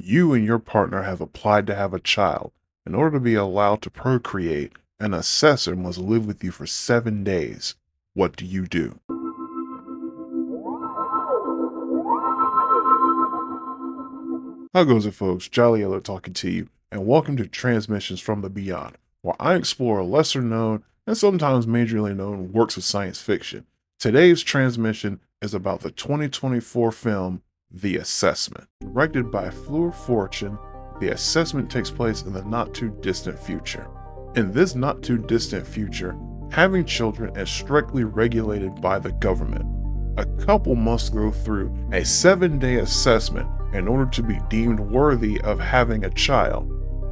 you and your partner have applied to have a child. In order to be allowed to procreate, an assessor must live with you for 7 days. What do you do? How goes it, folks? Jolly Yellow talking to you, and welcome to Transmissions from the Beyond, where I explore lesser known and sometimes majorly known works of science fiction. Today's transmission is about the 2024 film The Assessment. Directed by Fleur Fortune, The Assessment takes place in the not-too-distant future. In this not-too-distant future, having children is strictly regulated by the government. A couple must go through a 7-day assessment in order to be deemed worthy of having a child.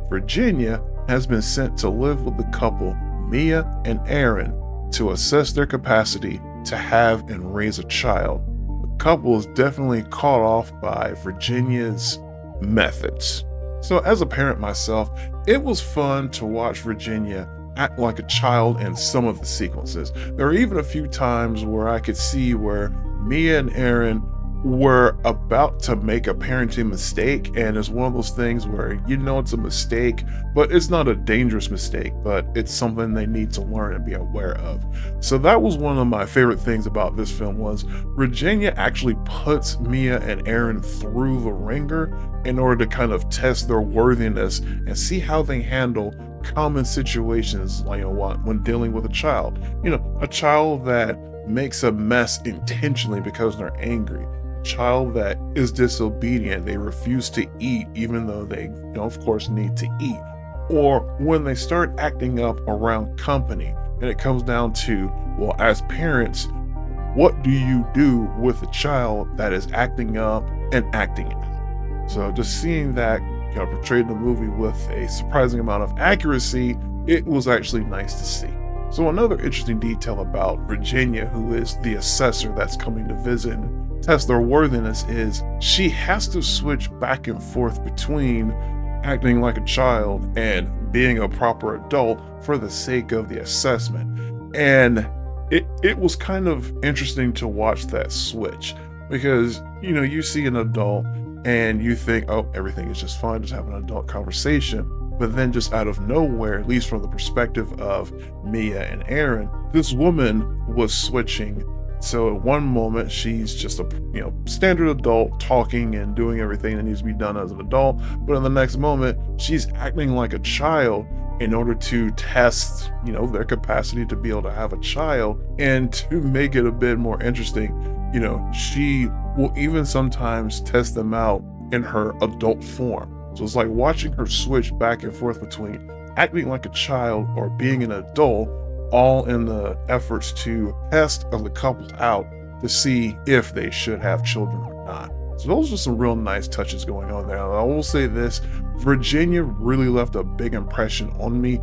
Virginia has been sent to live with the couple, Mia and Aaron, to assess their capacity to have and raise a child. The couple is definitely caught off by Virginia's methods. So as a parent myself, it was fun to watch Virginia act like a child in some of the sequences. There are even a few times where I could see where Mia and Aaron were about to make a parenting mistake, and it's one of those things where you know it's a mistake, but it's not a dangerous mistake, but it's something they need to learn and be aware of. So that was one of my favorite things about this film, was Virginia actually puts Mia and Aaron through the ringer in order to kind of test their worthiness and see how they handle common situations, like, when dealing with a child. A child that makes a mess intentionally because they're angry. Child that is disobedient, they refuse to eat even though they of course need to eat, or when they start acting up around company. And it comes down to, well, as parents, what do you do with a child that is acting up and acting out? So just seeing that portrayed in the movie with a surprising amount of accuracy, it was actually nice to see. So another interesting detail about Virginia, who is the assessor that's coming to visit and test their worthiness, is she has to switch back and forth between acting like a child and being a proper adult for the sake of the assessment. And it was kind of interesting to watch that switch, because you see an adult and you think, oh, everything is just fine, just have an adult conversation. But then just out of nowhere, at least from the perspective of Mia and Aaron, this woman was switching. So at one moment, she's just a standard adult talking and doing everything that needs to be done as an adult. But in the next moment, she's acting like a child in order to test, their capacity to be able to have a child. And to make it a bit more interesting, she will even sometimes test them out in her adult form. So it's like watching her switch back and forth between acting like a child or being an adult, all in the efforts to test the couple out to see if they should have children or not. So those are some real nice touches going on there. I will say this, Virginia really left a big impression on me,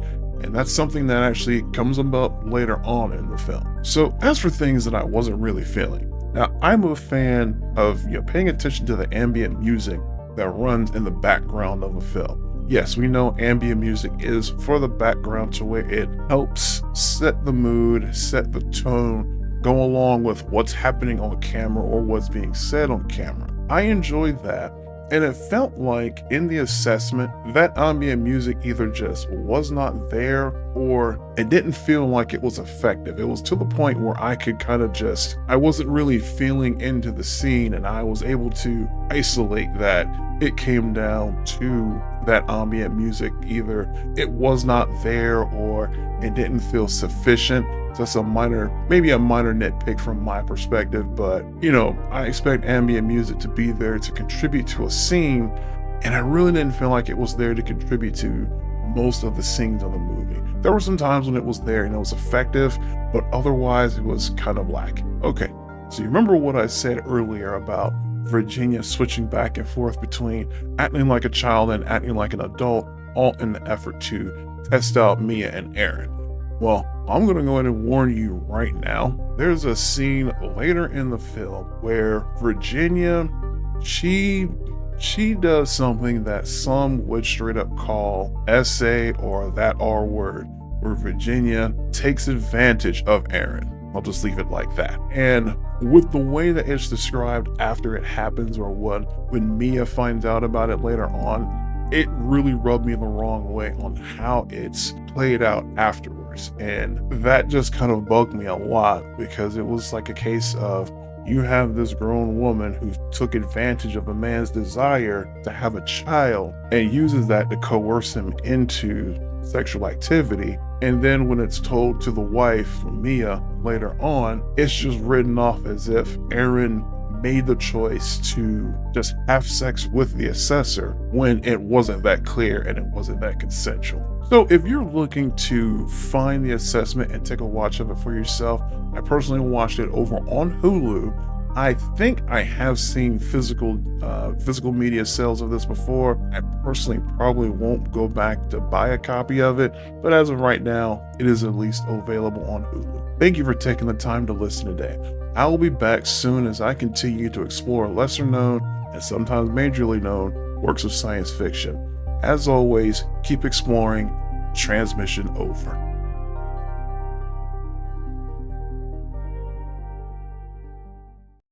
and that's something that actually comes about later on in the film. So as for things that I wasn't really feeling, now I'm a fan of paying attention to the ambient music that runs in the background of a film. Yes, we know ambient music is for the background, to where it helps set the mood, set the tone, go along with what's happening on camera or what's being said on camera. I enjoyed that, and it felt like in the assessment, that ambient music either just was not there or it didn't feel like it was effective. It was to the point where I could kind of I wasn't really feeling into the scene, and I was able to isolate that it came down to that ambient music. Either it was not there or it didn't feel sufficient. So that's maybe a minor nitpick from my perspective, but I expect ambient music to be there to contribute to a scene, and I really didn't feel like it was there to contribute to most of the scenes of the movie. There were some times when it was there and it was effective, but otherwise it was kind of lacking. Okay, so you remember what I said earlier about Virginia switching back and forth between acting like a child and acting like an adult, all in the effort to test out Mia and Aaron. Well, I'm going to go ahead and warn you right now. There's a scene later in the film where Virginia, she does something that some would straight up call SA or that R word, where Virginia takes advantage of Aaron. I'll just leave it like that. And with the way that it's described after it happens, or when Mia finds out about it later on, it really rubbed me the wrong way on how it's played out afterwards. And that just kind of bugged me a lot, because it was like a case of, you have this grown woman who took advantage of a man's desire to have a child and uses that to coerce him into sexual activity. And then when it's told to the wife, Mia, later on, it's just written off as if Aaron made the choice to just have sex with the assessor, when it wasn't that clear and it wasn't that consensual. So if you're looking to find the assessment and take a watch of it for yourself, I personally watched it over on Hulu. I think I have seen physical media sales of this before. I personally probably won't go back to buy a copy of it, but as of right now, it is at least available on Hulu. Thank you for taking the time to listen today. I will be back soon as I continue to explore lesser known and sometimes majorly known works of science fiction. As always, keep exploring. Transmission over.